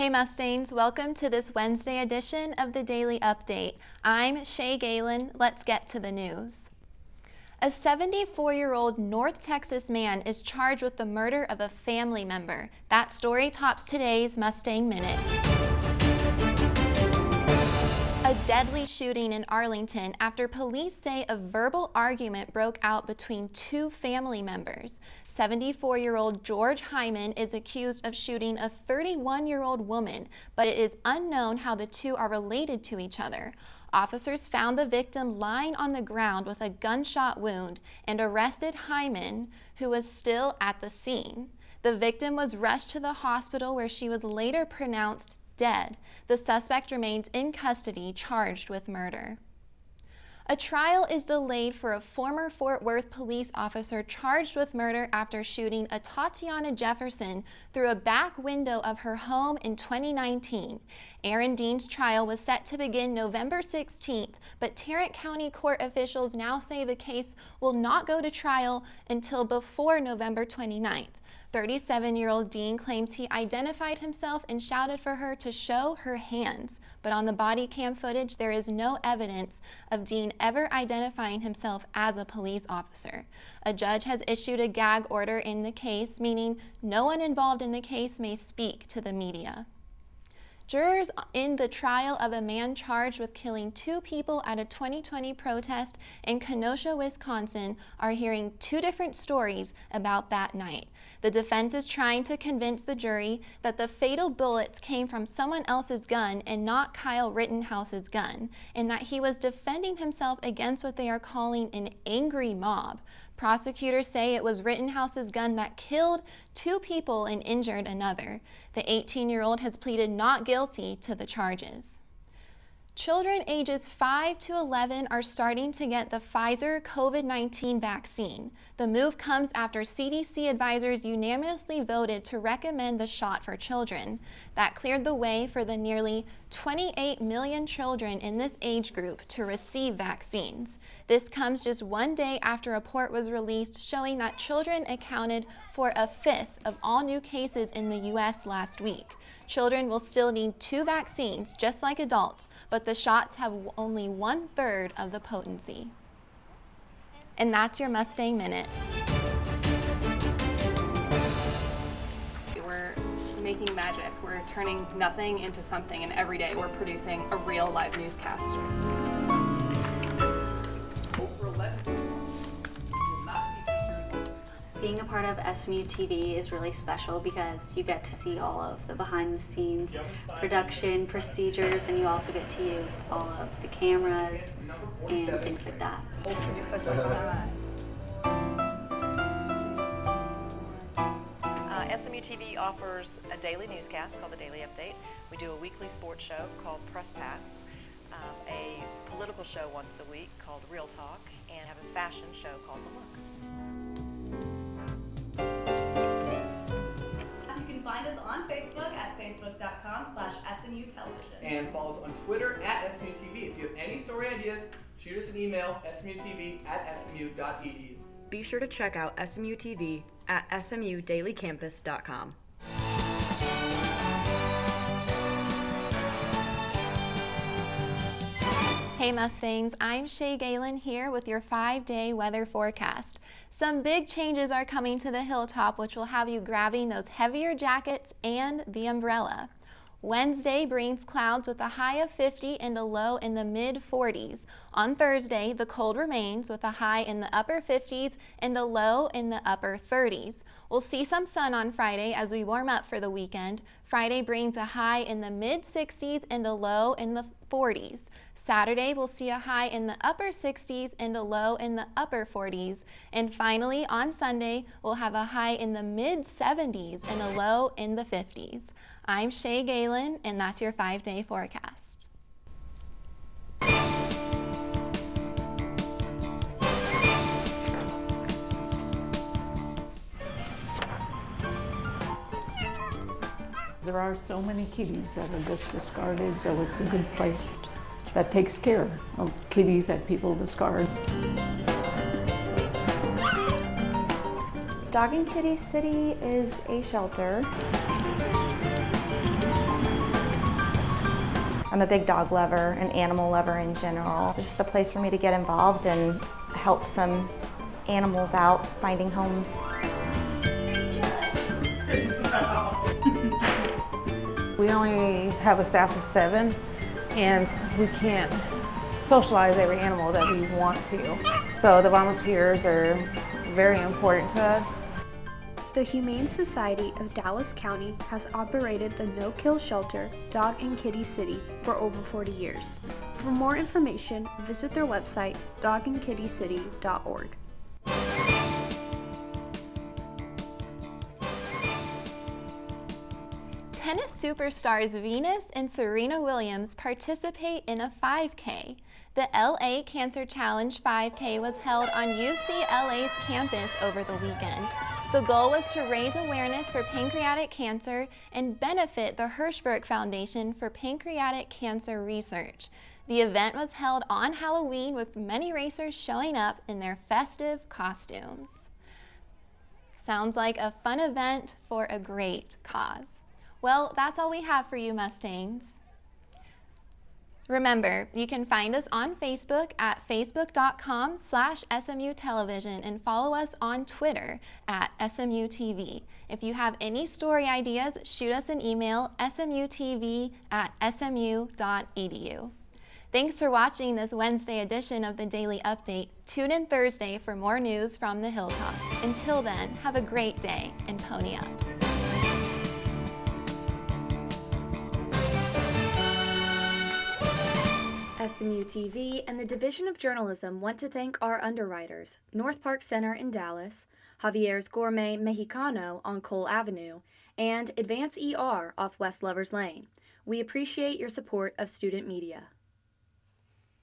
Hey Mustangs, welcome to this Wednesday edition of the Daily Update. I'm Shaye Galen. Let's get to the news. A 74-year-old North Texas man is charged with the murder of a family member. That story tops today's Mustang Minute. A deadly shooting in Arlington after police say a verbal argument broke out between two family members. 74-year-old George Hyman is accused of shooting a 31-year-old woman, but it is unknown how the two are related to each other. Officers found the victim lying on the ground with a gunshot wound and arrested Hyman, who was still at the scene. The victim was rushed to the hospital where she was later pronounced dead. The suspect remains in custody, charged with murder. A trial is delayed for a former Fort Worth police officer charged with murder after shooting a Tatiana Jefferson through a back window of her home in 2019. Aaron Dean's trial was set to begin November 16th, but Tarrant County court officials now say the case will not go to trial until before November 29th. 37-year-old Dean claims he identified himself and shouted for her to show her hands, but on the body cam footage there is no evidence of Dean ever identifying himself as a police officer. A judge has issued a gag order in the case, meaning no one involved in the case may speak to the media. Jurors in the trial of a man charged with killing two people at a 2020 protest in Kenosha, Wisconsin, are hearing two different stories about that night. The defense is trying to convince the jury that the fatal bullets came from someone else's gun and not Kyle Rittenhouse's gun, and that he was defending himself against what they are calling an angry mob. Prosecutors say it was Rittenhouse's gun that killed two people and injured another. The 18-year-old has pleaded not guilty to the charges. Children ages 5 to 11 are starting to get the Pfizer COVID-19 vaccine. The move comes after CDC advisors unanimously voted to recommend the shot for children. That cleared the way for the nearly 28 million children in this age group to receive vaccines. This comes just one day after a report was released showing that children accounted for a fifth of all new cases in the U.S. last week. Children will still need 2 vaccines, just like adults, but the shots have only 1/3 of the potency. And that's your Mustang Minute. We're making magic. We're turning nothing into something, and every day we're producing a real live newscast. Being a part of SMU-TV is really special because you get to see all of the behind-the-scenes production procedures, and you also get to use all of the cameras and things like that. SMU-TV offers a daily newscast called the Daily Update. We do a weekly sports show called Press Pass, a political show once a week called Real Talk, and have a fashion show called The Look. Find us on Facebook at facebook.com/SMU-television. And follow us on Twitter at SMU-TV. If you have any story ideas, shoot us an email, smutv@smu.edu. Be sure to check out SMU-TV at smudailycampus.com. Hey Mustangs, I'm Shaye Galen here with your 5-day weather forecast. Some big changes are coming to the hilltop, which will have you grabbing those heavier jackets and the umbrella. Wednesday brings clouds with a high of 50 and a low in the mid-40s. On Thursday, the cold remains with a high in the upper 50s and a low in the upper 30s. We'll see some sun on Friday as we warm up for the weekend. Friday brings a high in the mid-60s and a low in the 40s. Saturday, we'll see a high in the upper 60s and a low in the upper 40s. And finally, on Sunday, we'll have a high in the mid-70s and a low in the 50s. I'm Shaye Galen, and that's your 5-day forecast. There are so many kitties that are just discarded, so it's a good place that takes care of kitties that people discard. Dog and Kitty City is a shelter. I'm a big dog lover, an animal lover in general. It's just a place for me to get involved and help some animals out finding homes. We only have a staff of 7, and we can't socialize every animal that we want to. So the volunteers are very important to us. The Humane Society of Dallas County has operated the no-kill shelter Dog and Kitty City for over 40 years. For more information, visit their website, dogandkittycity.org. Tennis superstars Venus and Serena Williams participate in a 5K. The LA Cancer Challenge 5K was held on UCLA's campus over the weekend. The goal was to raise awareness for pancreatic cancer and benefit the Hirschberg Foundation for Pancreatic Cancer Research. The event was held on Halloween with many racers showing up in their festive costumes. Sounds like a fun event for a great cause. Well, that's all we have for you, Mustangs. Remember, you can find us on Facebook at facebook.com/SMU Television and follow us on Twitter at SMU-TV. If you have any story ideas, shoot us an email, smutv@smu.edu. Thanks for watching this Wednesday edition of the Daily Update. Tune in Thursday for more news from the Hilltop. Until then, have a great day and pony up. SMU-TV and the Division of Journalism want to thank our underwriters, North Park Center in Dallas, Javier's Gourmet Mexicano on Cole Avenue, and Advance ER off West Lovers Lane. We appreciate your support of student media.